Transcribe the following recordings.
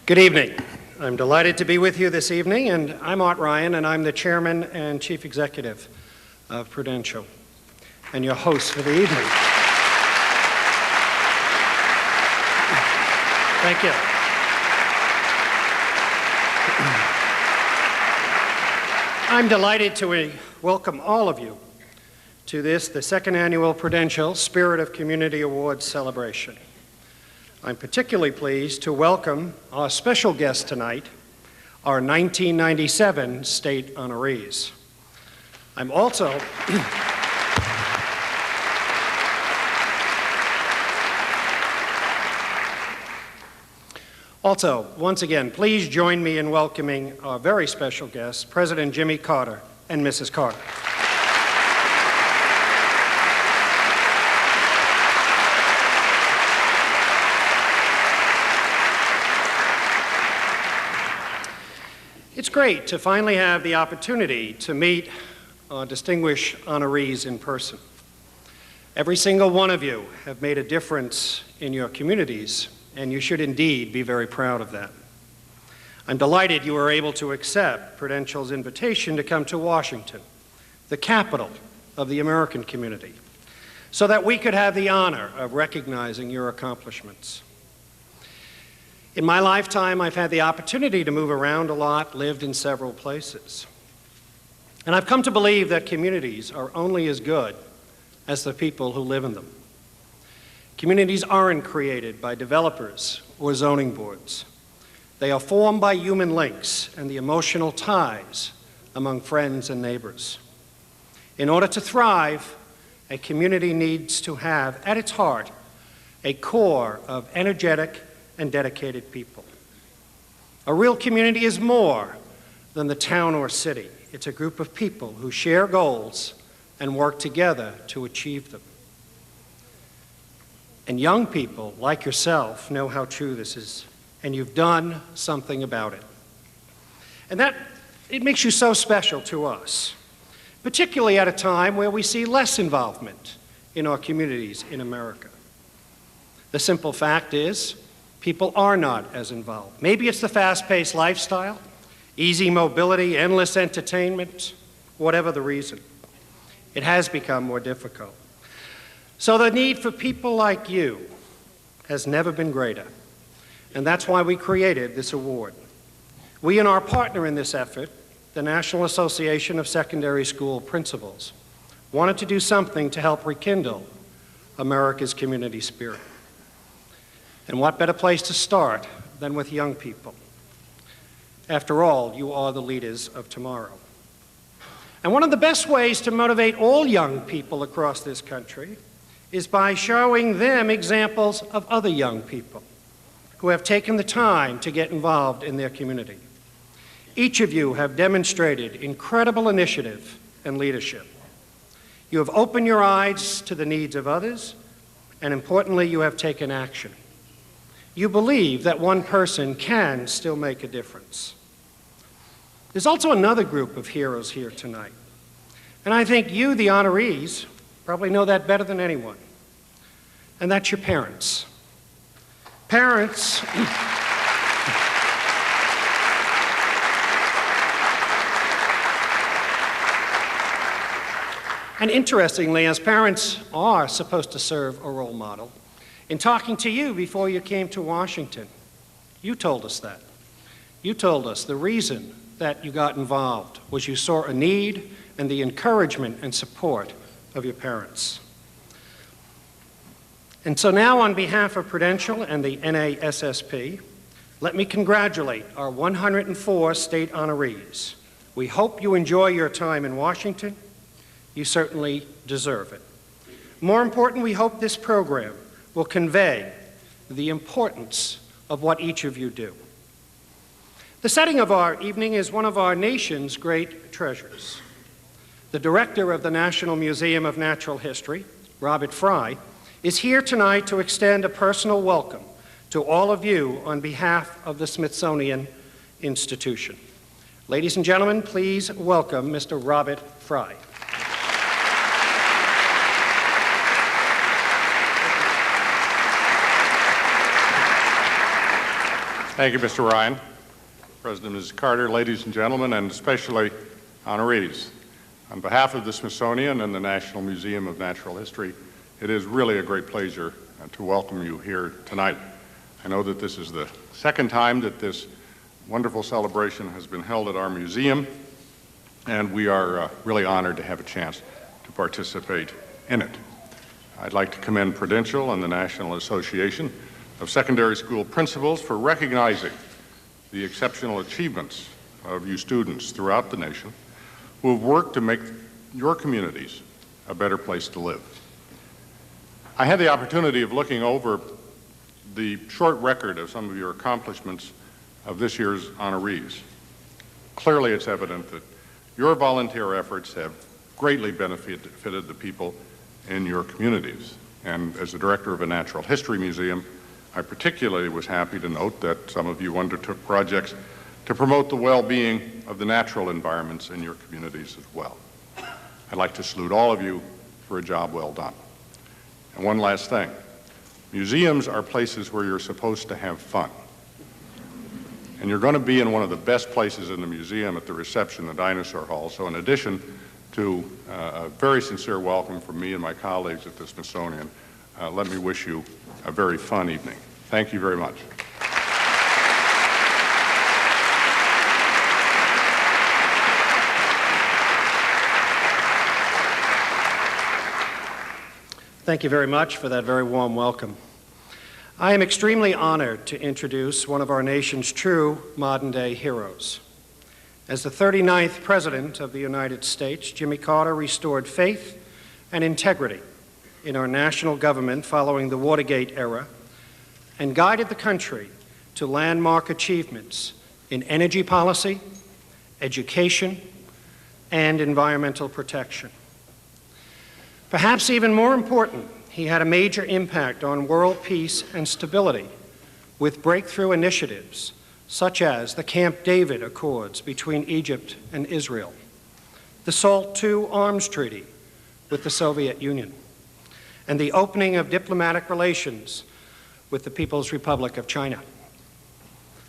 Good evening. I'm delighted to be with you this evening, and I'm Art Ryan, and I'm the Chairman and Chief Executive of Prudential, and your host for the evening. Thank you. I'm delighted to welcome all of you to this, the second annual Prudential Spirit of Community Awards celebration. I'm particularly pleased to welcome our special guest tonight, our 1997 state honorees. I'm also once again, please join me in welcoming our very special guests, President Jimmy Carter and Mrs. Carter. It's great to finally have the opportunity to meet our distinguished honorees in person. Every single one of you have made a difference in your communities, and you should indeed be very proud of that. I'm delighted you were able to accept Prudential's invitation to come to Washington, the capital of the American community, so that we could have the honor of recognizing your accomplishments. In my lifetime, I've had the opportunity to move around a lot, lived in several places. And I've come to believe that communities are only as good as the people who live in them. Communities aren't created by developers or zoning boards. They are formed by human links and the emotional ties among friends and neighbors. In order to thrive, a community needs to have at its heart a core of energetic and dedicated people. A real community is more than the town or city. It's a group of people who share goals and work together to achieve them. And young people like yourself know how true this is, and you've done something about it. And it makes you so special to us, particularly at a time where we see less involvement in our communities in America. The simple fact is, people are not as involved. Maybe it's the fast-paced lifestyle, easy mobility, endless entertainment, whatever the reason. It has become more difficult. So the need for people like you has never been greater, and that's why we created this award. We and our partner in this effort, the National Association of Secondary School Principals, wanted to do something to help rekindle America's community spirit. And what better place to start than with young people? After all, you are the leaders of tomorrow. And one of the best ways to motivate all young people across this country is by showing them examples of other young people who have taken the time to get involved in their community. Each of you have demonstrated incredible initiative and leadership. You have opened your eyes to the needs of others, and importantly, you have taken action. You believe that one person can still make a difference. There's also another group of heroes here tonight, and I think you, the honorees, probably know that better than anyone, and that's your parents. Parents, and interestingly, as parents are supposed to serve a role model, in talking to you before you came to Washington, you told us that. You told us the reason that you got involved was you saw a need and the encouragement and support of your parents. And so now, on behalf of Prudential and the NASSP, let me congratulate our 104 state honorees. We hope you enjoy your time in Washington. You certainly deserve it. More important, we hope this program will convey the importance of what each of you do. The setting of our evening is one of our nation's great treasures. The director of the National Museum of Natural History, Robert Fry, is here tonight to extend a personal welcome to all of you on behalf of the Smithsonian Institution. Ladies and gentlemen, please welcome Mr. Robert Fry. Thank you, Mr. Ryan. President Mrs. Carter, ladies and gentlemen, and especially honorees. On behalf of the Smithsonian and the National Museum of Natural History, it is really a great pleasure to welcome you here tonight. I know that this is the second time that this wonderful celebration has been held at our museum, and we are really honored to have a chance to participate in it. I'd like to commend Prudential and the National Association of Secondary School Principals for recognizing the exceptional achievements of you students throughout the nation who have worked to make your communities a better place to live. I had the opportunity of looking over the short record of some of your accomplishments of this year's honorees. Clearly, it's evident that your volunteer efforts have greatly benefited the people in your communities. And as the director of a natural history museum, I particularly was happy to note that some of you undertook projects to promote the well-being of the natural environments in your communities as well. I'd like to salute all of you for a job well done. And one last thing. Museums are places where you're supposed to have fun. And you're going to be in one of the best places in the museum at the reception, the Dinosaur Hall. So in addition to a very sincere welcome from me and my colleagues at the Smithsonian, let me wish you a very fun evening. Thank you very much. Thank you very much for that very warm welcome. I am extremely honored to introduce one of our nation's true modern-day heroes. As the 39th President of the United States, Jimmy Carter restored faith and integrity in our national government following the Watergate era and guided the country to landmark achievements in energy policy, education, and environmental protection. Perhaps even more important, he had a major impact on world peace and stability with breakthrough initiatives such as the Camp David Accords between Egypt and Israel, the SALT II Arms Treaty with the Soviet Union, and the opening of diplomatic relations with the People's Republic of China.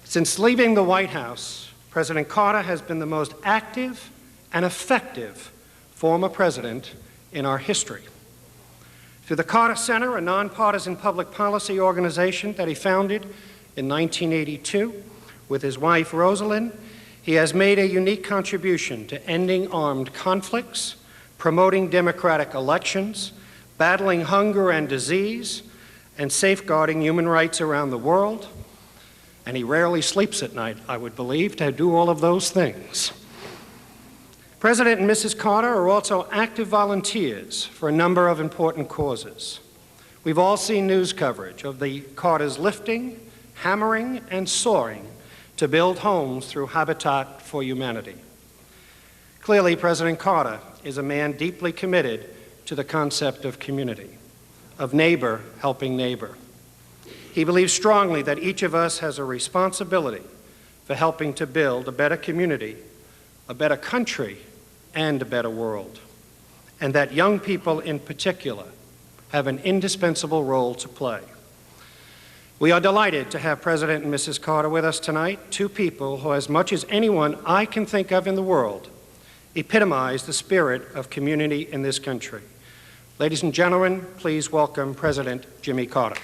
Since leaving the White House, President Carter has been the most active and effective former president in our history. Through the Carter Center, a nonpartisan public policy organization that he founded in 1982 with his wife Rosalind, he has made a unique contribution to ending armed conflicts, promoting democratic elections, battling hunger and disease, and safeguarding human rights around the world. And he rarely sleeps at night, I would believe, to do all of those things. President and Mrs. Carter are also active volunteers for a number of important causes. We've all seen news coverage of the Carters lifting, hammering, and soaring to build homes through Habitat for Humanity. Clearly, President Carter is a man deeply committed to the concept of community, of neighbor helping neighbor. He believes strongly that each of us has a responsibility for helping to build a better community, a better country, and a better world, and that young people in particular have an indispensable role to play. We are delighted to have President and Mrs. Carter with us tonight, two people who, as much as anyone I can think of in the world, epitomize the spirit of community in this country. Ladies and gentlemen, please welcome President Jimmy Carter.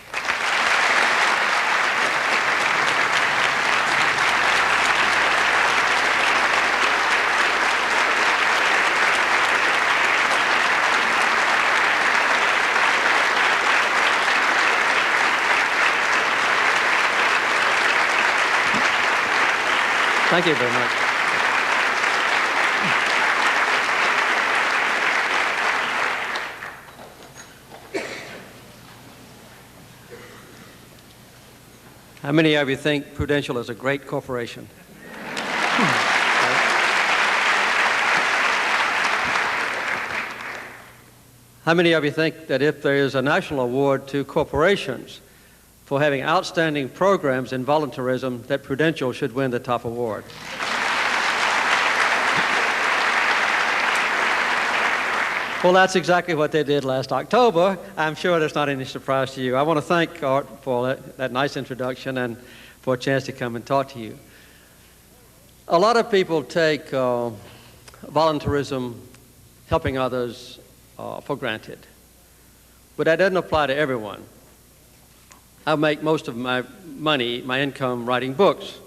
Thank you very much. How many of you think Prudential is a great corporation? How many of you think that if there is a national award to corporations for having outstanding programs in voluntarism, that Prudential should win the top award? Well, that's exactly what they did last October. I'm sure that's not any surprise to you. I want to thank Art for that nice introduction and for a chance to come and talk to you. A lot of people take volunteerism, helping others, for granted. But that doesn't apply to everyone. I make most of my money, my income, writing books.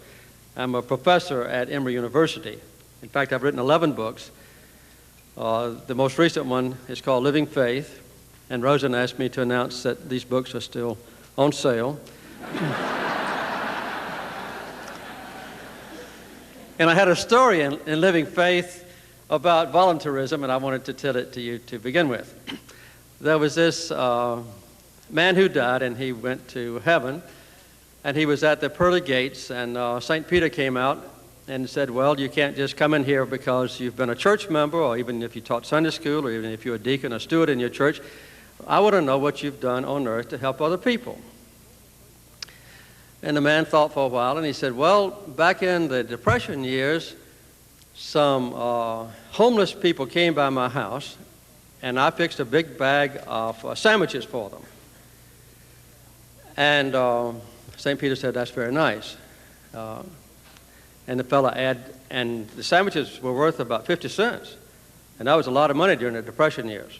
I'm a professor at Emory University. In fact, I've written 11 books. The most recent one is called Living Faith, and Rosen asked me to announce that these books are still on sale. And I had a story in Living Faith about volunteerism, and I wanted to tell it to you to begin with. There was this man who died, and he went to heaven, and he was at the pearly gates, and St. Peter came out and said, well, you can't just come in here because you've been a church member, or even if you taught Sunday school, or even if you're a deacon or steward in your church. I want to know what you've done on earth to help other people. And the man thought for a while, and he said, well, back in the Depression years, some homeless people came by my house, and I fixed a big bag of sandwiches for them. And St. Peter said, that's very nice. And the fellow and the sandwiches were worth about 50 cents. And that was a lot of money during the Depression years.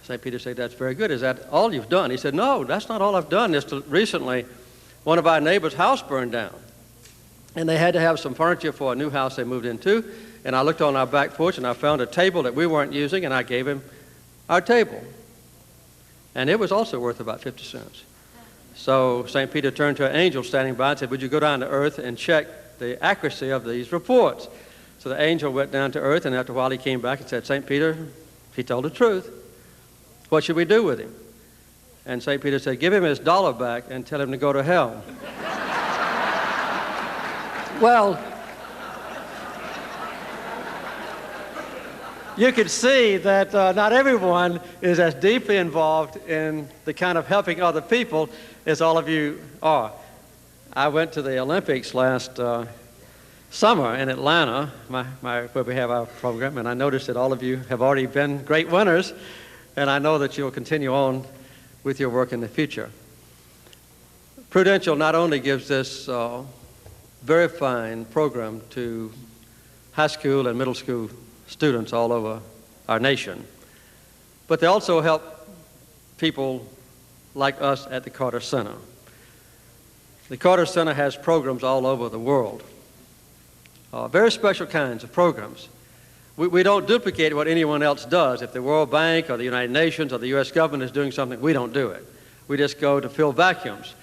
St. Peter said, that's very good. Is that all you've done? He said, no, that's not all I've done. Just recently, one of our neighbors' house burned down. And they had to have some furniture for a new house they moved into. And I looked on our back porch, and I found a table that we weren't using, and I gave him our table. And it was also worth about 50 cents. So St. Peter turned to an angel standing by and said, would you go down to earth and check the accuracy of these reports? So the angel went down to earth, and after a while he came back and said, St. Peter, he told the truth. What should we do with him? And St. Peter said, give him his dollar back and tell him to go to hell. Well, you can see that not everyone is as deeply involved in the kind of helping other people as all of you are. I went to the Olympics last summer in Atlanta, where we have our program, and I noticed that all of you have already been great winners, and I know that you'll continue on with your work in the future. Prudential not only gives this very fine program to high school and middle school students all over our nation, but they also help people like us at the Carter Center. The Carter Center has programs all over the world, very special kinds of programs. We don't duplicate what anyone else does. If the World Bank or the United Nations or the U.S. government is doing something, we don't do it. We just go to fill vacuums.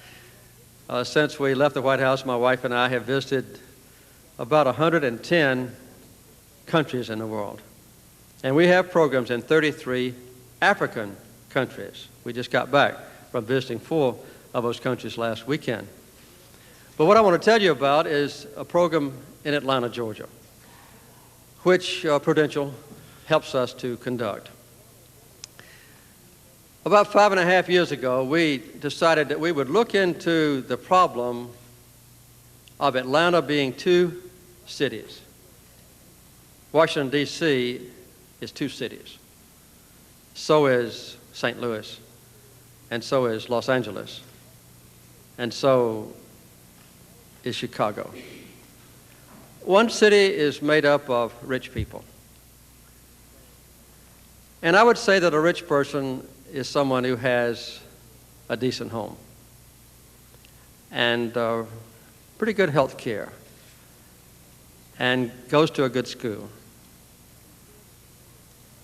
Since we left the White House, my wife and I have visited about 110 countries in the world. And we have programs in 33 African countries. We just got back from visiting 4 of those countries last weekend. But what I want to tell you about is a program in Atlanta, Georgia, which Prudential helps us to conduct. About 5.5 years ago, we decided that we would look into the problem of Atlanta being 2 cities. Washington, D.C. is 2 cities. So is St. Louis, and so is Los Angeles, and so is Chicago. One city is made up of rich people. And I would say that a rich person is someone who has a decent home and pretty good health care and goes to a good school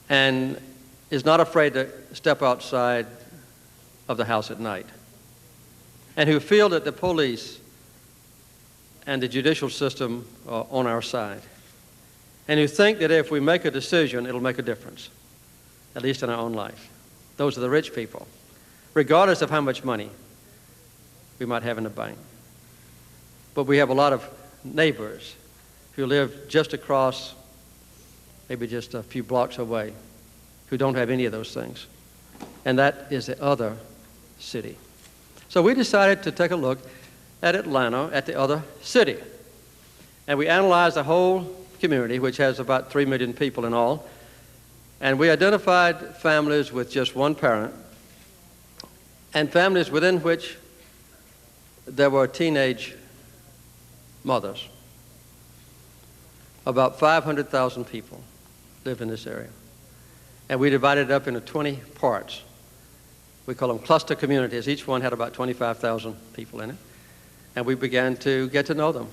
and is not afraid to step outside of the house at night, and who feel that the police and the judicial system are on our side, and who think that if we make a decision, it'll make a difference, at least in our own life. Those are the rich people, regardless of how much money we might have in the bank. But we have a lot of neighbors who live just across, maybe just a few blocks away, who don't have any of those things. And that is the other city. So we decided to take a look at Atlanta, at the other city. And we analyzed the whole community, which has about 3 million people in all. And we identified families with just one parent, and families within which there were teenage mothers. About 500,000 people live in this area. And we divided it up into 20 parts. We call them cluster communities. Each one had about 25,000 people in it. And we began to get to know them.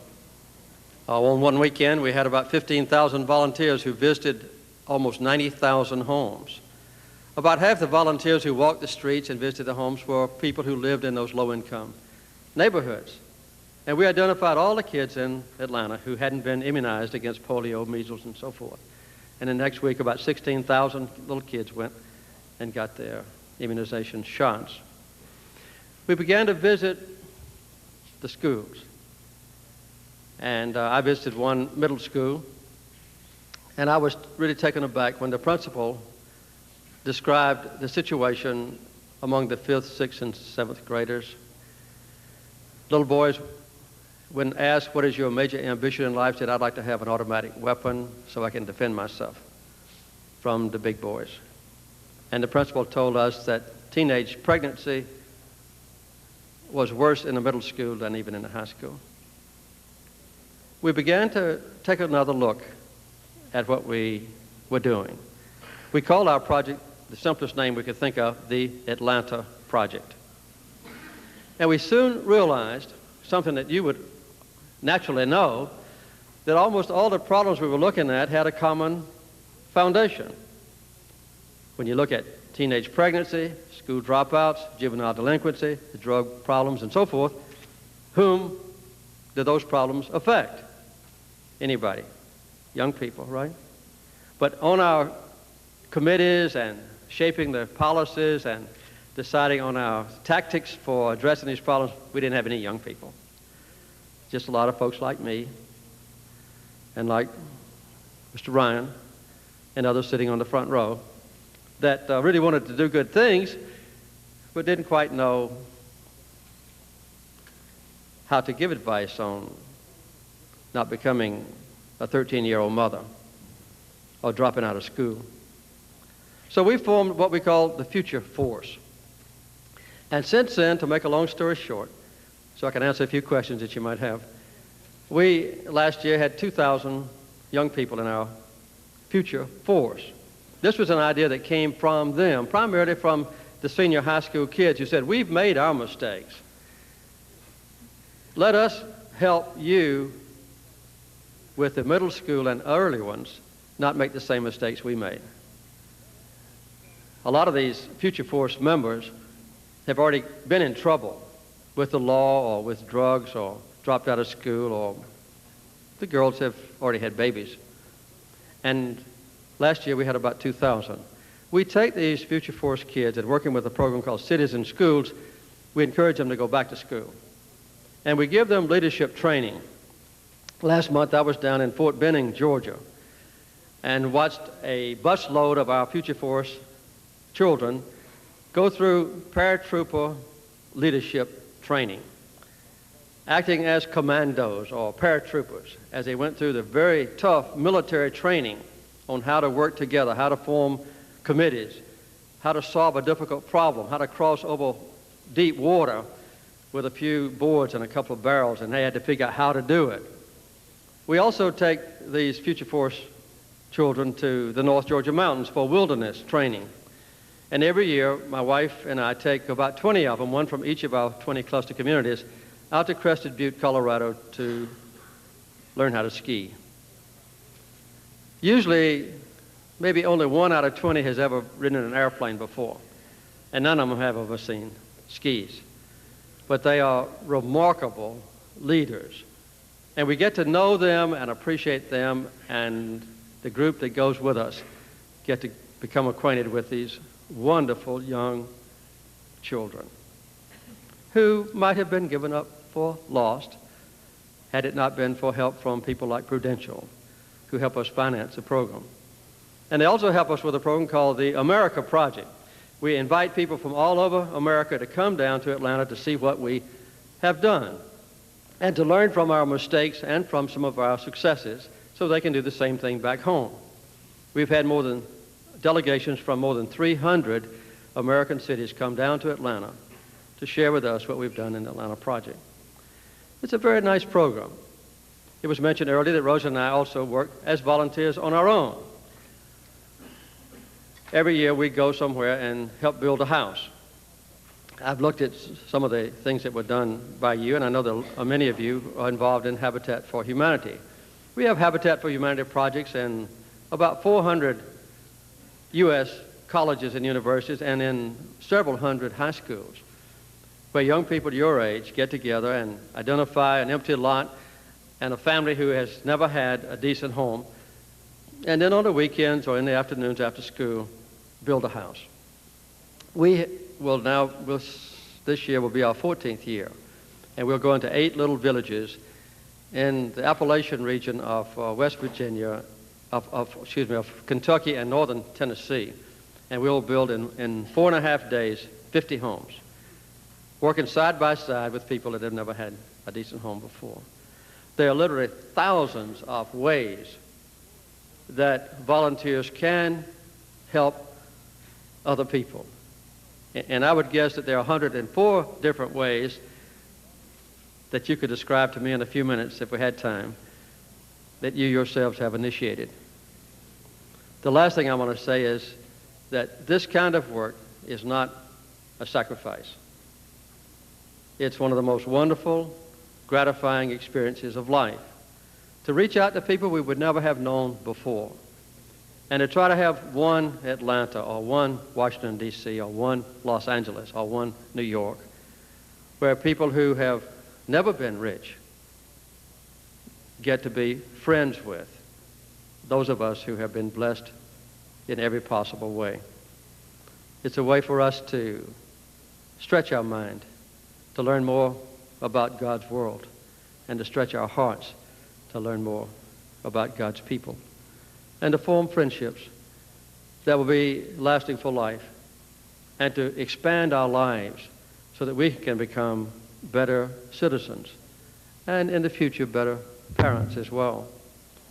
On one weekend, we had about 15,000 volunteers who visited almost 90,000 homes. About half the volunteers who walked the streets and visited the homes were people who lived in those low-income neighborhoods. And we identified all the kids in Atlanta who hadn't been immunized against polio, measles, and so forth. And the next week, about 16,000 little kids went and got their immunization shots. We began to visit the schools. And I visited one middle school, and I was really taken aback when the principal described the situation among the 5th, 6th, and 7th graders. Little boys, when asked, what is your major ambition in life, said, I'd like to have an automatic weapon so I can defend myself from the big boys. And the principal told us that teenage pregnancy was worse in the middle school than even in the high school. We began to take another look at what we were doing. We called our project, the simplest name we could think of, the Atlanta Project. And we soon realized something that you would naturally know, that almost all the problems we were looking at had a common foundation. When you look at teenage pregnancy, school dropouts, juvenile delinquency, the drug problems, and so forth, whom do those problems affect? Anybody. Young people, right? But on our committees and shaping the policies and deciding on our tactics for addressing these problems, we didn't have any young people. Just a lot of folks like me and like Mr. Ryan and others sitting on the front row that really wanted to do good things but didn't quite know how to give advice on not becoming a 13-year-old mother or dropping out of school. So we formed what we call the Future Force. And since then, to make a long story short, so I can answer a few questions that you might have, we last year had 2,000 young people in our Future Force. This was an idea that came from them, primarily from the senior high school kids who said, we've made our mistakes. Let us help you with the middle school and early ones not make the same mistakes we made. A lot of these Future Force members have already been in trouble with the law or with drugs or dropped out of school, or the girls have already had babies. And last year we had about 2,000. We take these Future Force kids and working with a program called Cities in Schools, we encourage them to go back to school. And we give them leadership training. Last month I was down in Fort Benning, Georgia, and watched a busload of our Future Force children go through paratrooper leadership training, acting as commandos or paratroopers as they went through the very tough military training on how to work together, how to form committees, how to solve a difficult problem, how to cross over deep water with a few boards and a couple of barrels, and they had to figure out how to do it. We also take these Future Force children to the North Georgia mountains for wilderness training. And every year, my wife and I take about 20 of them, one from each of our 20 cluster communities, out to Crested Butte, Colorado to learn how to ski. Usually, maybe only 1 out of 20 has ever ridden in an airplane before, and none of them have ever seen skis. But they are remarkable leaders. And we get to know them and appreciate them, and the group that goes with us get to become acquainted with these wonderful young children who might have been given up for lost had it not been for help from people like Prudential, who help us finance the program. And they also help us with a program called the America Project. We invite people from all over America to come down to Atlanta to see what we have done and to learn from our mistakes and from some of our successes so they can do the same thing back home. We've had delegations from more than 300 American cities come down to Atlanta to share with us what we've done in the Atlanta Project. It's a very nice program. It was mentioned earlier that Rosa and I also work as volunteers on our own. Every year we go somewhere and help build a house. I've looked at some of the things that were done by you, and I know that many of you are involved in Habitat for Humanity. We have Habitat for Humanity projects in about 400 U.S. colleges and universities and in several hundred high schools, where young people your age get together and identify an empty lot and a family who has never had a decent home, and then on the weekends or in the afternoons after school, build a house. We will now, this year will be our 14th year, and we'll go into 8 little villages in the Appalachian region of West Virginia, of Kentucky and northern Tennessee, and we'll build in 4.5 days 50 homes, working side by side with people that have never had a decent home before. There are literally thousands of ways that volunteers can help other people. And I would guess that there are 104 different ways that you could describe to me in a few minutes, if we had time, that you yourselves have initiated. The last thing I want to say is that this kind of work is not a sacrifice. It's one of the most wonderful, gratifying experiences of life, to reach out to people we would never have known before, and to try to have one Atlanta or one Washington, D.C., or one Los Angeles or one New York, where people who have never been rich get to be friends with those of us who have been blessed in every possible way. It's a way for us to stretch our mind, to learn more about God's world, and to stretch our hearts to learn more about God's people, and to form friendships that will be lasting for life, and to expand our lives so that we can become better citizens, and in the future better parents as well.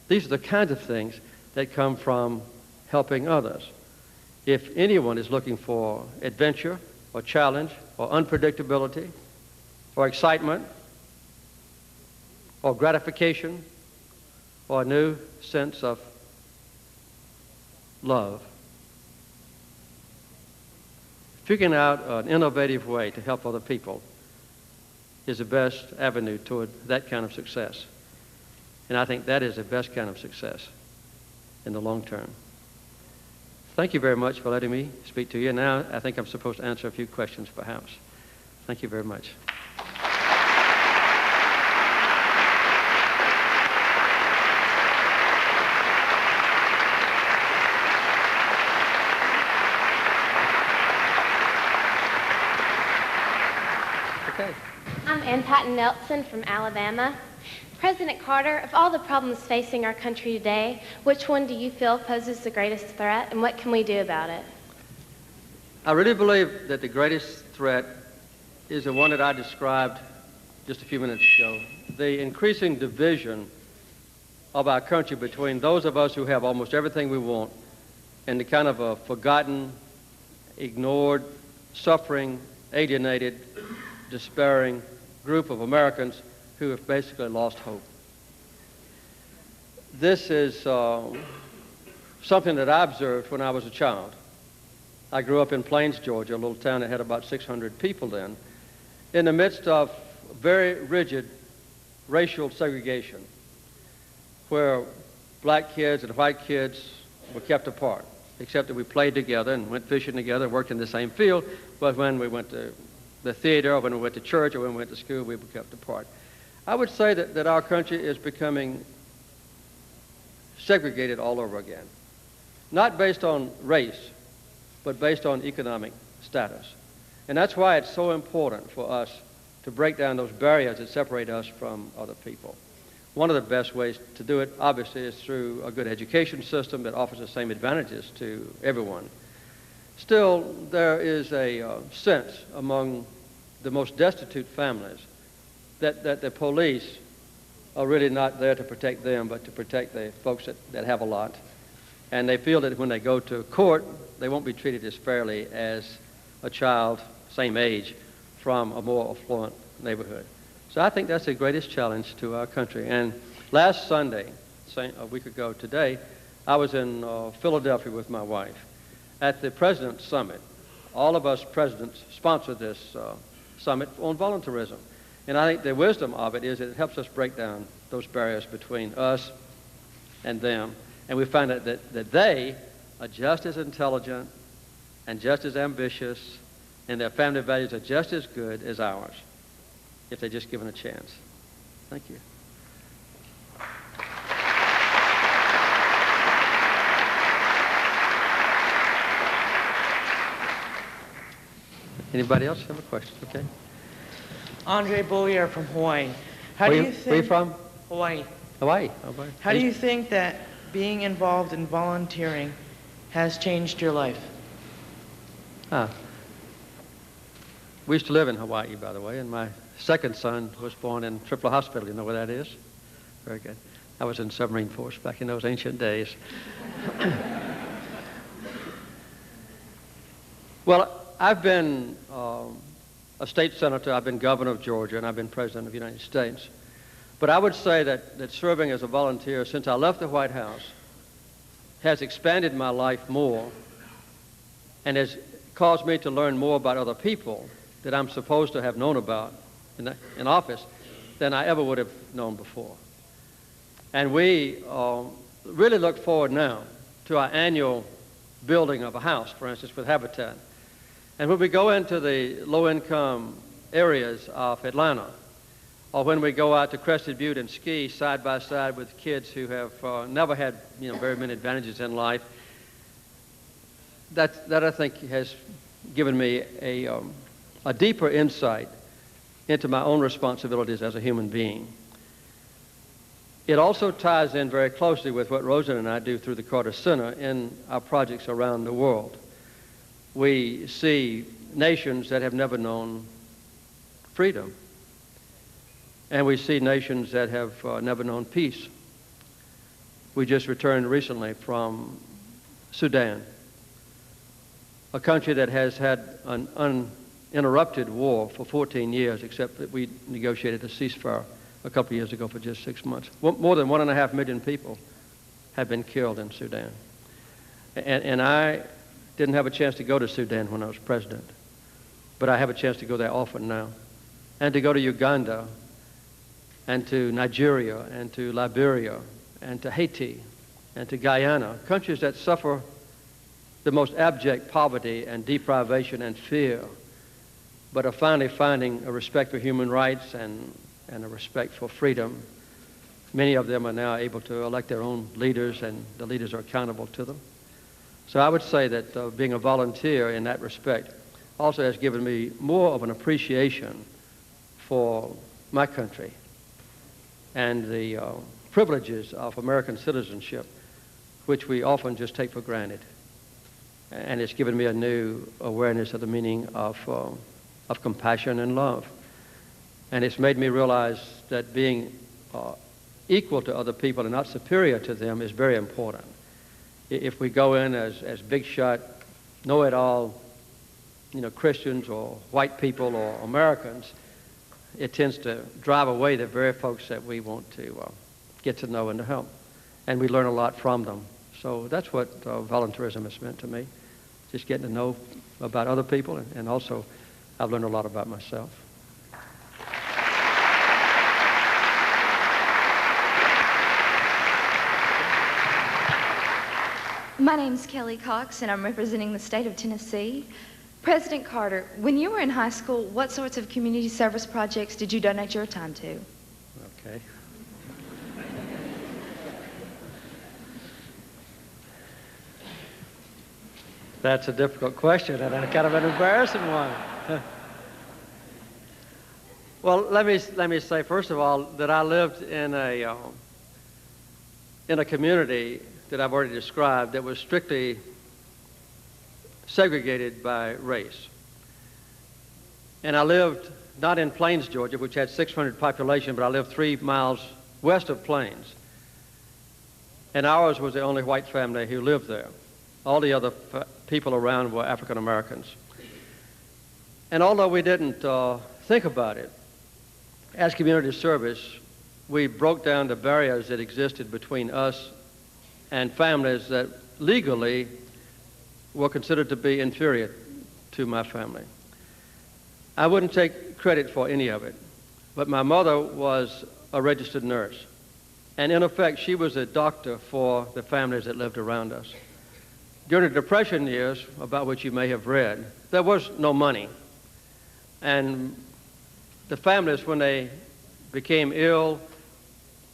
These are the kinds of things that come from helping others. If anyone is looking for adventure or challenge or unpredictability or excitement or gratification or a new sense of love, figuring out an innovative way to help other people is the best avenue toward that kind of success. And I think that is the best kind of success in the long term. Thank you very much for letting me speak to you. And now I think I'm supposed to answer a few questions, perhaps. Thank you very much. Okay. I'm Ann Patton Nelson from Alabama. President Carter, of all the problems facing our country today, which one do you feel poses the greatest threat, and what can we do about it? I really believe that the greatest threat is the one that I described just a few minutes ago, the increasing division of our country between those of us who have almost everything we want and the kind of a forgotten, ignored, suffering, alienated, despairing group of Americans who have basically lost hope. This is something that I observed when I was a child. I grew up in Plains, Georgia, a little town that had about 600 people then, in the midst of very rigid racial segregation, where black kids and white kids were kept apart, except that we played together and went fishing together, worked in the same field, but when we went to the theater, or when we went to church, or when we went to school, we were kept apart. I would say that our country is becoming segregated all over again, not based on race, but based on economic status. And that's why it's so important for us to break down those barriers that separate us from other people. One of the best ways to do it, obviously, is through a good education system that offers the same advantages to everyone. Still, there is a sense among the most destitute families that the police are really not there to protect them, but to protect the folks that have a lot. And they feel that when they go to court, they won't be treated as fairly as a child, same age, from a more affluent neighborhood. So I think that's the greatest challenge to our country. And last Sunday, a week ago today, I was in Philadelphia with my wife at the President's Summit. All of us presidents sponsored this summit on voluntarism. And I think the wisdom of it is that it helps us break down those barriers between us and them. And we find out that they are just as intelligent and just as ambitious, and their family values are just as good as ours, if they're just given a chance. Thank you. Anybody else have a question? Okay. Andre Bollier from Hawaii. How Where do you where you think from? Hawaii? Hawaii. Hawaii. How do you think that being involved in volunteering has changed your life? We used to live in Hawaii, by the way, and my second son was born in Tripler Hospital. You know where that is? Very good. I was in submarine force back in those ancient days. Well, I've been a state senator, I've been governor of Georgia, and I've been president of the United States. But I would say that serving as a volunteer since I left the White House has expanded my life more and has caused me to learn more about other people that I'm supposed to have known about in office than I ever would have known before. And we really look forward now to our annual building of a house, for instance, with Habitat. And when we go into the low-income areas of Atlanta, or when we go out to Crested Butte and ski side by side with kids who have never had very many advantages in life, that I think has given me a deeper insight into my own responsibilities as a human being. It also ties in very closely with what Rosen and I do through the Carter Center in our projects around the world. We see nations that have never known freedom, and we see nations that have never known peace. We just returned recently from Sudan, a country that has had an uninterrupted war for 14 years, except that we negotiated a ceasefire a couple of years ago for just 6 months. More than 1.5 million people have been killed in Sudan. And I didn't have a chance to go to Sudan when I was president, but I have a chance to go there often now, and to go to Uganda, and to Nigeria, and to Liberia, and to Haiti, and to Guyana, countries that suffer the most abject poverty and deprivation and fear, but are finally finding a respect for human rights and a respect for freedom. Many of them are now able to elect their own leaders, and the leaders are accountable to them. So I would say that being a volunteer in that respect also has given me more of an appreciation for my country and the privileges of American citizenship, which we often just take for granted. And it's given me a new awareness of the meaning of compassion and love. And it's made me realize that being equal to other people and not superior to them is very important. If we go in as big shot, know-it-all, Christians or white people or Americans, it tends to drive away the very folks that we want to get to know and to help. And we learn a lot from them. So that's what volunteerism has meant to me, just getting to know about other people, and also I've learned a lot about myself. My name's Kelly Cox, and I'm representing the state of Tennessee. President Carter, when you were in high school, what sorts of community service projects did you donate your time to? Okay. That's a difficult question, and kind of an embarrassing one. Well, let me say first of all that I lived in a community that I've already described that was strictly segregated by race. And I lived not in Plains, Georgia, which had 600 population, but I lived 3 miles west of Plains. And ours was the only white family who lived there. All the other people around were African Americans. And although we didn't think about it as community service, we broke down the barriers that existed between us and families that legally were considered to be inferior to my family. I wouldn't take credit for any of it, but my mother was a registered nurse. And in effect, she was a doctor for the families that lived around us. During the Depression years, about which you may have read, there was no money. And the families, when they became ill,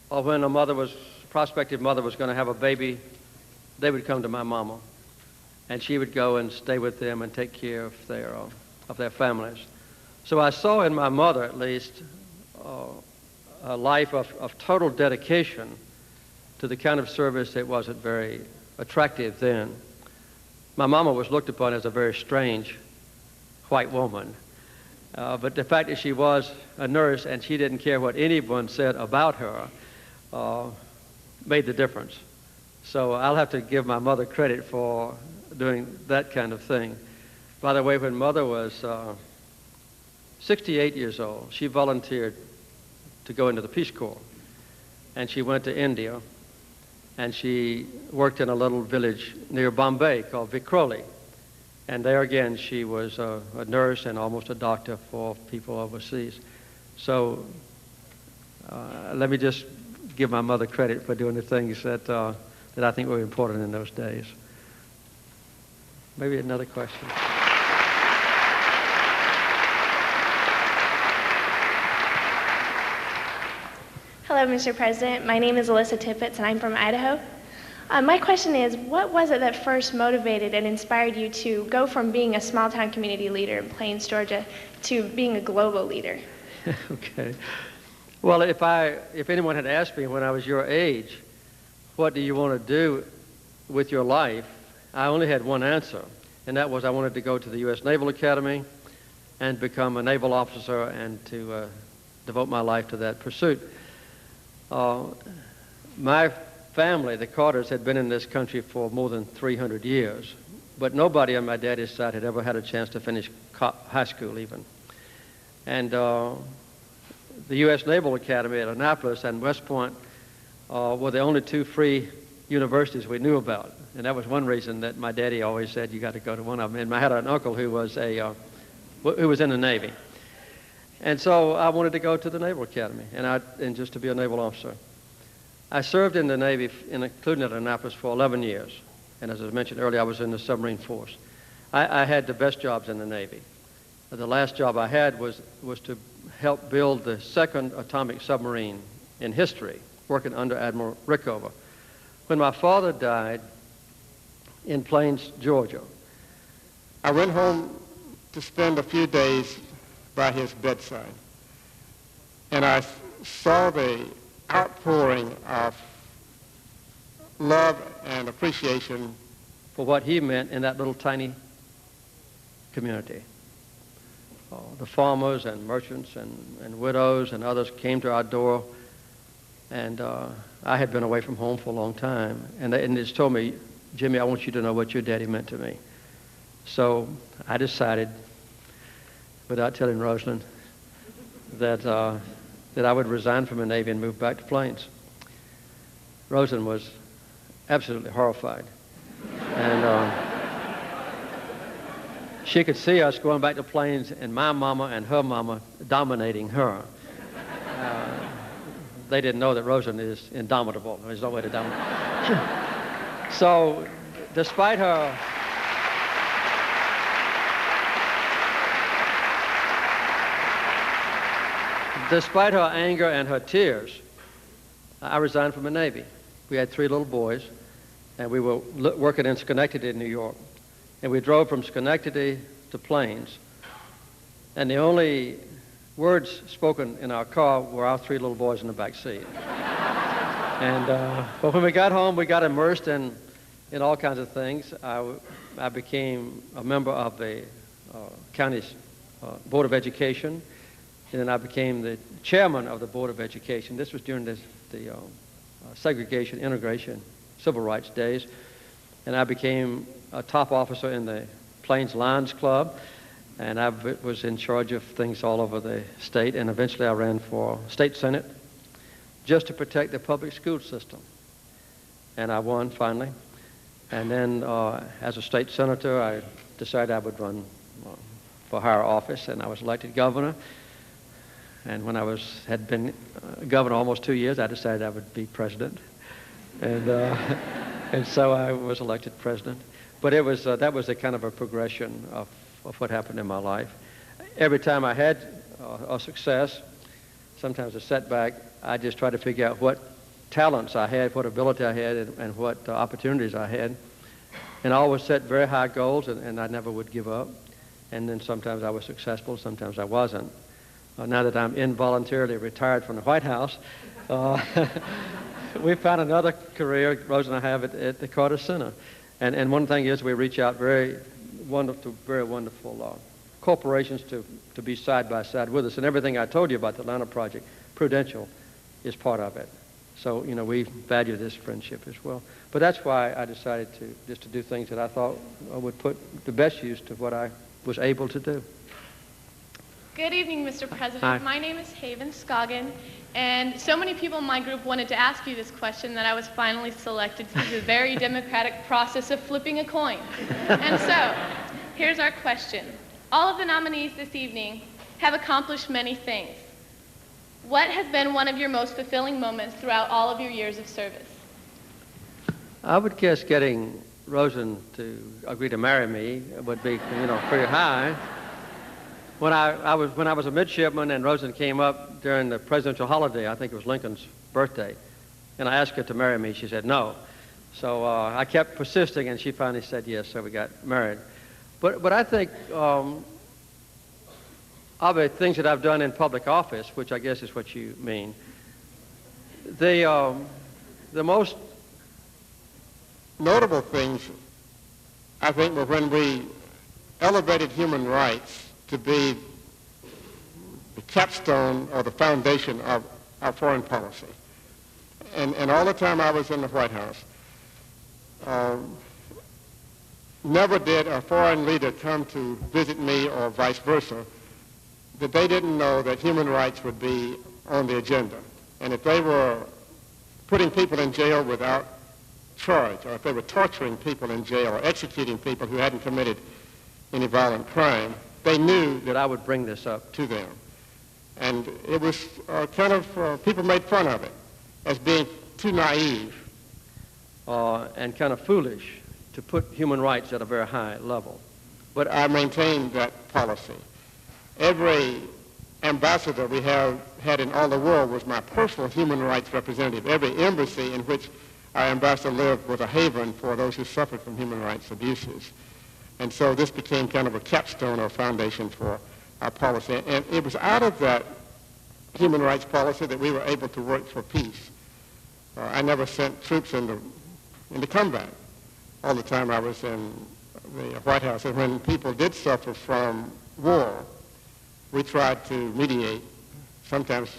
or when a prospective mother was going to have a baby, they would come to my mama. And she would go and stay with them and take care of their families. So I saw in my mother, at least, a life of total dedication to the kind of service that wasn't very attractive then. My mama was looked upon as a very strange white woman. But the fact that she was a nurse and she didn't care what anyone said about her made the difference. So I'll have to give my mother credit for doing that kind of thing. By the way, when Mother was 68 years old, she volunteered to go into the Peace Corps. And she went to India, and she worked in a little village near Bombay called Vikhroli. And there again, she was a nurse and almost a doctor for people overseas. So let me just give my mother credit for doing the things that I think were important in those days. Maybe another question. Hello, Mr. President. My name is Alyssa Tippett, and I'm from Idaho. My question is, what was it that first motivated and inspired you to go from being a small-town community leader in Plains, Georgia, to being a global leader? Okay. Well, if anyone had asked me when I was your age, what do you want to do with your life, I only had one answer, and that was I wanted to go to the U.S. Naval Academy and become a naval officer and to devote my life to that pursuit. My family, the Carters, had been in this country for more than 300 years, but nobody on my daddy's side had ever had a chance to finish high school even. And the U.S. Naval Academy at Annapolis and West Point were the only two free universities we knew about. And that was one reason that my daddy always said, you got to go to one of them. And I had an uncle who was in the Navy. And so I wanted to go to the Naval Academy and just to be a naval officer. I served in the Navy, including at Annapolis, for 11 years. And as I mentioned earlier, I was in the submarine force. I had the best jobs in the Navy. The last job I had was to help build the second atomic submarine in history, working under Admiral Rickover. When my father died in Plains, Georgia, I went home to spend a few days by his bedside. And I saw the outpouring of love and appreciation for what he meant in that little tiny community. The farmers and merchants and widows and others came to our door, and I had been away from home for a long time. And they just told me, Jimmy, I want you to know what your daddy meant to me. So I decided, without telling Rosalind, that I would resign from the Navy and move back to Plains. Rosalind was absolutely horrified. And she could see us going back to Plains and my mama and her mama dominating her. They didn't know that Rosalind is indomitable. There's no way to dominate. So despite her anger and her tears, I resigned from the Navy. We had 3 little boys, and we were working in Schenectady, New York. And we drove from Schenectady to Plains. And the only words spoken in our car were our 3 little boys in the back seat. But when we got home, we got immersed in all kinds of things. I became a member of the county's Board of Education. And then I became the chairman of the Board of Education. This was during the segregation, integration, civil rights days. And I became a top officer in the Plains Lions Club. And I was in charge of things all over the state, and eventually I ran for state senate just to protect the public school system. And I won finally. And then as a state senator, I decided I would run for higher office, and I was elected governor. And when I had been governor almost 2 years, I decided I would be president. And, and so I was elected president. But that was a kind of a progression of what happened in my life. Every time I had a success, sometimes a setback, I just tried to figure out what talents I had, what ability I had, and what opportunities I had. And I always set very high goals, and I never would give up. And then sometimes I was successful, sometimes I wasn't. Now that I'm involuntarily retired from the White House, we found another career, Rose and I have, at the Carter Center. And one thing is we reach out very wonderful corporations to be side by side with us. And everything I told you about the Atlanta project, Prudential is part of it. So, you know, we value this friendship as well. But that's why I decided to do things that I thought would put the best use to what I was able to do. Good evening, Mr. President. Hi. My name is Haven Scoggin, and so many people in my group wanted to ask you this question that I was finally selected through the very democratic process of flipping a coin. And so, here's our question. All of the nominees this evening have accomplished many things. What has been one of your most fulfilling moments throughout all of your years of service? I would guess getting Rosen to agree to marry me would be, you know, pretty high. When I was a midshipman and Rosen came up during the presidential holiday, I think it was Lincoln's birthday, and I asked her to marry me, she said no. So I kept persisting, and she finally said yes, so we got married. But I think of the things that I've done in public office, which I guess is what you mean, the most notable things, I think, were when we elevated human rights to be the capstone or the foundation of our foreign policy. And all the time I was in the White House, never did a foreign leader come to visit me or vice versa that they didn't know that human rights would be on the agenda. And if they were putting people in jail without charge, or if they were torturing people in jail or executing people who hadn't committed any violent crime, they knew that I would bring this up to them. And it was people made fun of it as being too naive and kind of foolish to put human rights at a very high level. But I maintained that policy. Every ambassador we have had in all the world was my personal human rights representative. Every embassy in which our ambassador lived was a haven for those who suffered from human rights abuses. And so this became kind of a capstone or foundation for our policy. And it was out of that human rights policy that we were able to work for peace. I never sent troops into combat all the time I was in the White House. And when people did suffer from war, we tried to mediate. Sometimes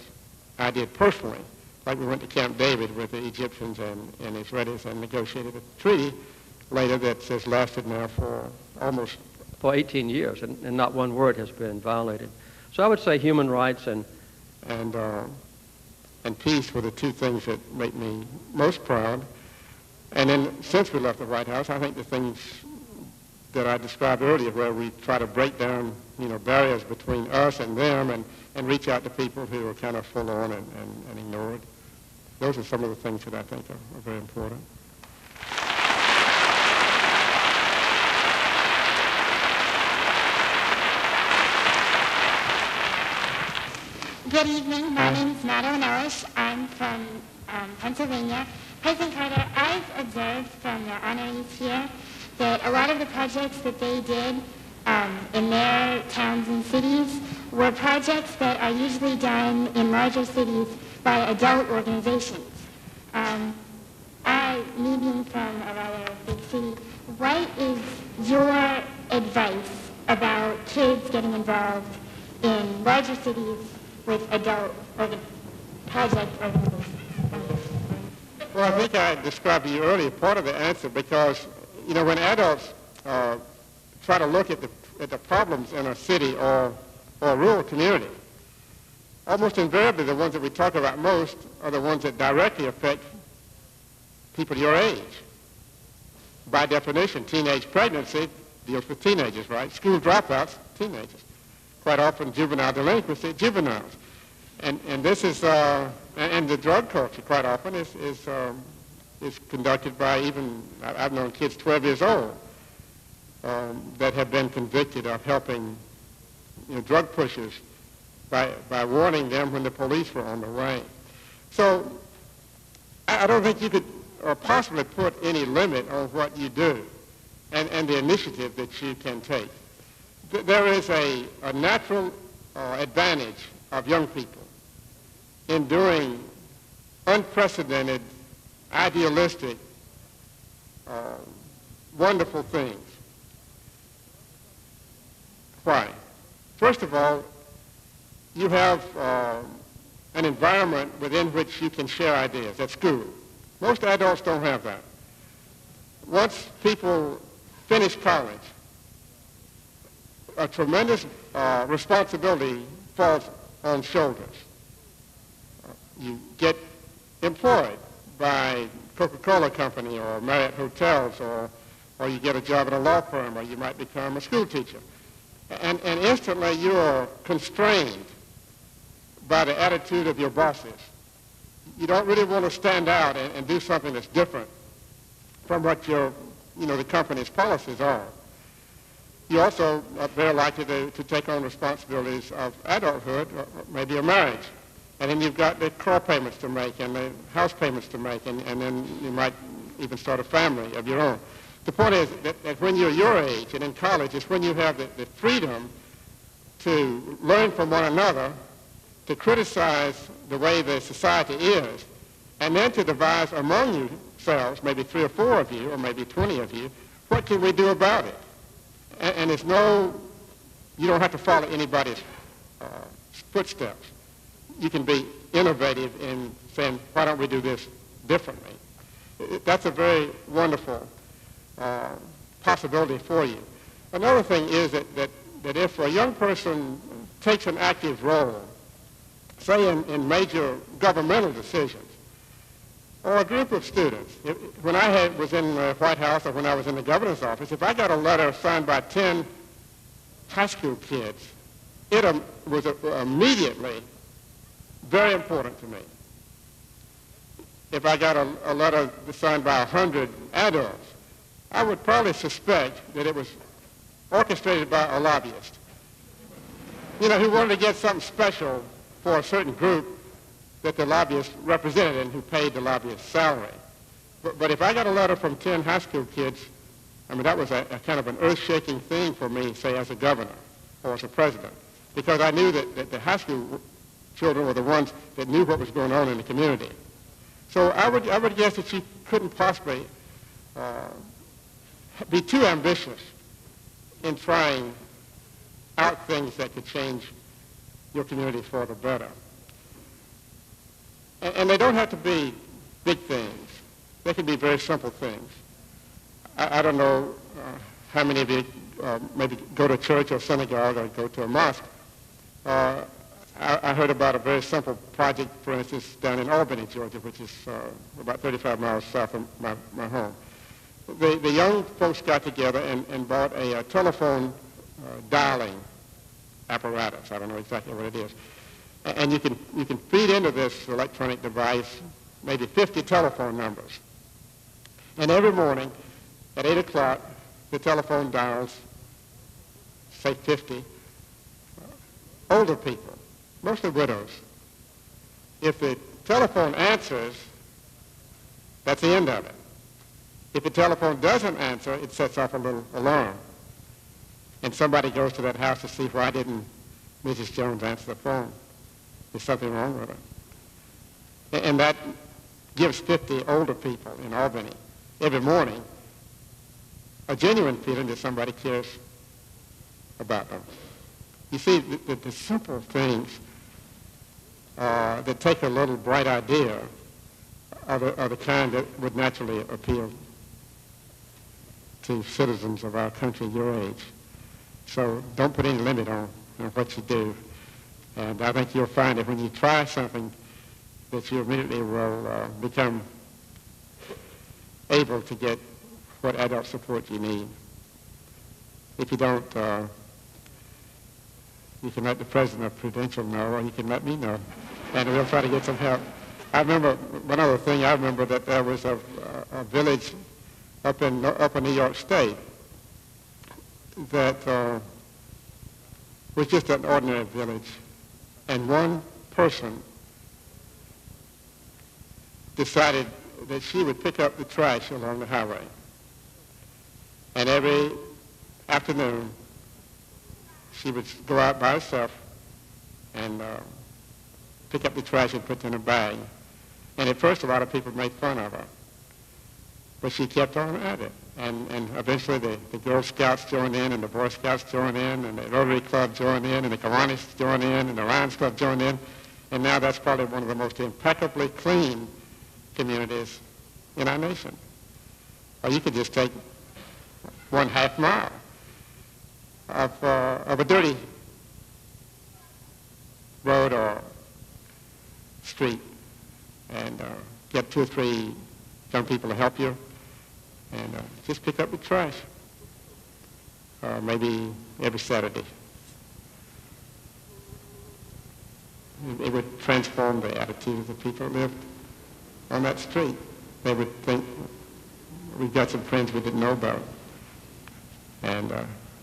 I did personally, like we went to Camp David with the Egyptians and Israelis and negotiated a treaty later that has lasted now for almost 18 years, and not one word has been violated. So I would say human rights and peace were the two things that make me most proud. And then since we left the White House, I think the things that I described earlier, where we try to break down, barriers between us and them, and reach out to people who are kind of full on and ignored. Those are some of the things that I think are very important. Good evening. My name is Nada Nowish. I'm from Pennsylvania. President Carter, I've observed from the honorees here that a lot of the projects that they did in their towns and cities were projects that are usually done in larger cities by adult organizations. Me being from a rather big city, what is your advice about kids getting involved in larger cities with adult project organizations? Well, I think I described to you earlier part of the answer, because, when adults try to look at at the problems in a city or a rural community, almost invariably the ones that we talk about most are the ones that directly affect people your age. By definition, teenage pregnancy deals with teenagers, right? School dropouts, teenagers. Quite often juvenile delinquency, juveniles. And this is, and the drug culture quite often is conducted by even, I've known kids 12 years old that have been convicted of helping drug pushers by warning them when the police were on the way. So I don't think you could possibly put any limit on what you do and the initiative that you can take. There is a natural advantage of young people in doing unprecedented, idealistic, wonderful things. Why? First of all, you have an environment within which you can share ideas at school. Most adults don't have that. Once people finish college, a tremendous responsibility falls on shoulders. You get employed by Coca-Cola Company or Marriott Hotels, or you get a job at a law firm, or you might become a school teacher. And instantly you are constrained by the attitude of your bosses. You don't really want to stand out and do something that's different from what the company's policies are. You also are very likely to take on responsibilities of adulthood, or maybe a marriage. And then you've got the car payments to make and the house payments to make, and then you might even start a family of your own. The point is that when you're your age and in college is when you have the freedom to learn from one another, to criticize the way the society is, and then to devise among yourselves, maybe 3 or 4 of you, or maybe 20 of you, what can we do about it? And it's you don't have to follow anybody's footsteps. You can be innovative in saying, why don't we do this differently? That's a very wonderful possibility for you. Another thing is that if a young person takes an active role, say in major governmental decisions, or a group of students, when I was in the White House or when I was in the governor's office, if I got a letter signed by 10 high school kids, it was immediately very important to me. If I got a letter signed by 100 adults, I would probably suspect that it was orchestrated by a lobbyist, who wanted to get something special for a certain group that the lobbyist represented and who paid the lobbyist's salary. But if I got a letter from 10 high school kids, that was a kind of an earth-shaking thing for me, say, as a governor or as a president, because I knew that the high school children were the ones that knew what was going on in the community. So I would guess that you couldn't possibly be too ambitious in trying out things that could change your community for the better. And they don't have to be big things. They can be very simple things. I don't know how many of you maybe go to church or synagogue or go to a mosque. I heard about a very simple project, for instance, down in Albany, Georgia, which is about 35 miles south of my home. The young folks got together and bought a telephone dialing apparatus. I don't know exactly what it is. And you can feed into this electronic device maybe 50 telephone numbers. And every morning at 8 o'clock, the telephone dials, say 50, older people, mostly widows. If the telephone answers, that's the end of it. If the telephone doesn't answer, it sets off a little alarm. And somebody goes to that house to see why didn't Mrs. Jones answer the phone. There's something wrong with her. And that gives 50 older people in Albany every morning a genuine feeling that somebody cares about them. You see, the simple things that take a little bright idea are the kind that would naturally appeal to citizens of our country your age. So don't put any limit on what you do. And I think you'll find that when you try something, that you immediately will become able to get what adult support you need. If you don't, you can let the president of Prudential know, or you can let me know, and we'll try to get some help. I remember, one other thing, I remember that there was a village up in New York State that was just an ordinary village, and one person decided that she would pick up the trash along the highway. And every afternoon, she would go out by herself and pick up the trash and put it in a bag. And at first, a lot of people made fun of her. But she kept on at it. And eventually, the Girl Scouts joined in, and the Boy Scouts joined in, and the Rotary Club joined in, and the Kiwanis joined in, and the Lions Club joined in. And now that's probably one of the most impeccably clean communities in our nation. Or you could just take 1/2 mile of a dirty road or street and get 2 or 3 young people to help you and just pick up the trash, maybe every Saturday. It would transform the attitude of the people who lived on that street. They would think, we've got some friends we didn't know about. And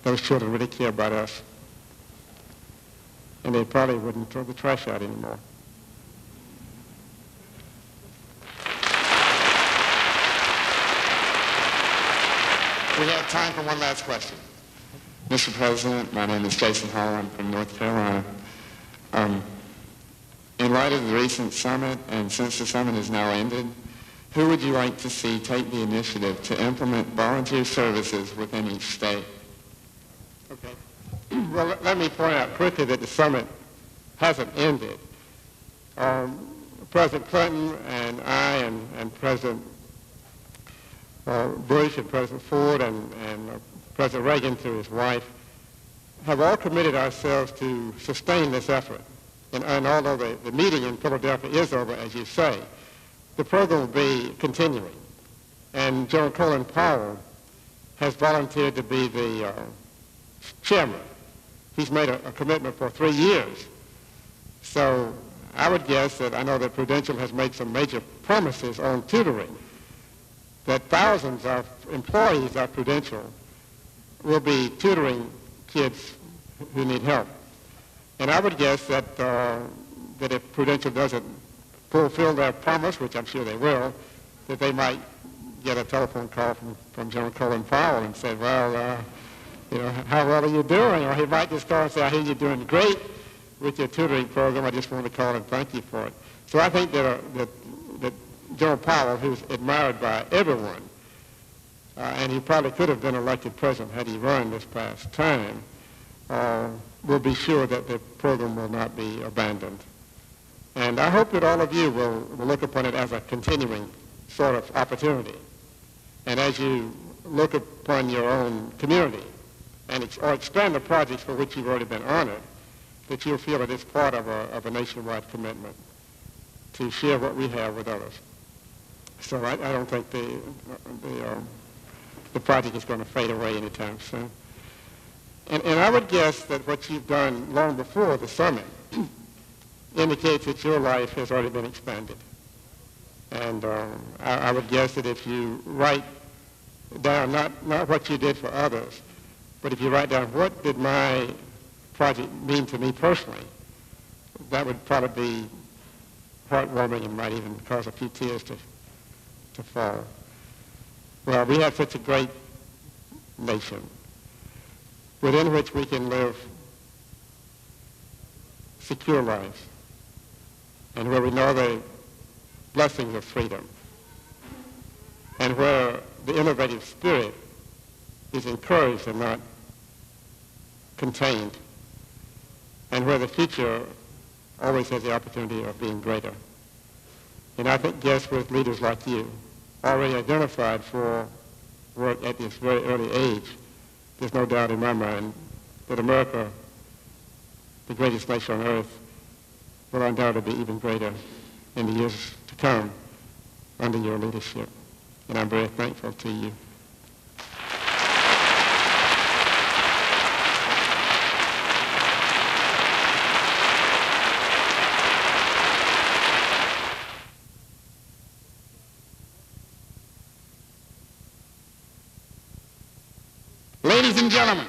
those children really care about us. And they probably wouldn't throw the trash out anymore. We have time for one last question. Mr. President, my name is Jason Hall. I'm from North Carolina. In light of the recent summit, and since the summit has now ended, who would you like to see take the initiative to implement volunteer services within each state? Okay. Well, let me point out quickly that the summit hasn't ended. President Clinton and I and President Bush and President Ford and President Reagan through his wife have all committed ourselves to sustain this effort. And although the meeting in Philadelphia is over, as you say, the program will be continuing. And General Colin Powell has volunteered to be the chairman. He's made a commitment for 3 years. So I would guess that I know that Prudential has made some major promises on tutoring, that thousands of employees of Prudential will be tutoring kids who need help. And I would guess that that if Prudential doesn't fulfill their promise, which I'm sure they will, that they might get a telephone call from General Colin Powell and say, well, how well are you doing? Or he might just call and say, I hear you're doing great with your tutoring program. I just want to call and thank you for it. So I think that General Powell, who's admired by everyone, and he probably could have been elected president had he run this past time, will be sure that the program will not be abandoned. And I hope that all of you will look upon it as a continuing sort of opportunity. And as you look upon your own community or expand the projects for which you've already been honored, that you'll feel that it's part of a nationwide commitment to share what we have with others. So I don't think the project is going to fade away anytime soon. And I would guess that what you've done long before the summit indicates that your life has already been expanded. And I would guess that if you write down not what you did for others, but if you write down what did my project mean to me personally, that would probably be heartwarming and might even cause a few tears to fall. Well, we have such a great nation within which we can live secure lives and where we know the blessings of freedom and where the innovative spirit is encouraged and not contained, and where the future always has the opportunity of being greater. And I think, yes, with leaders like you, already identified for work at this very early age, there's no doubt in my mind that America, the greatest nation on earth, will undoubtedly be even greater in the years to come under your leadership. And I'm very thankful to you. Ladies and gentlemen,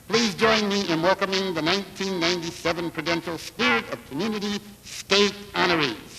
please join me in welcoming the 1997 Prudential Spirit of Community State honorees.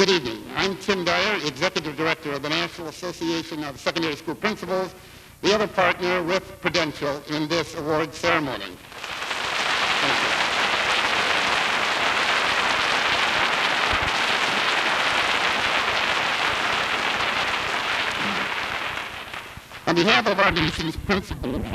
Good evening. I'm Tim Dyer, Executive Director of the National Association of Secondary School Principals, the other partner with Prudential in this award ceremony. Thank you. On behalf of our nation's principals,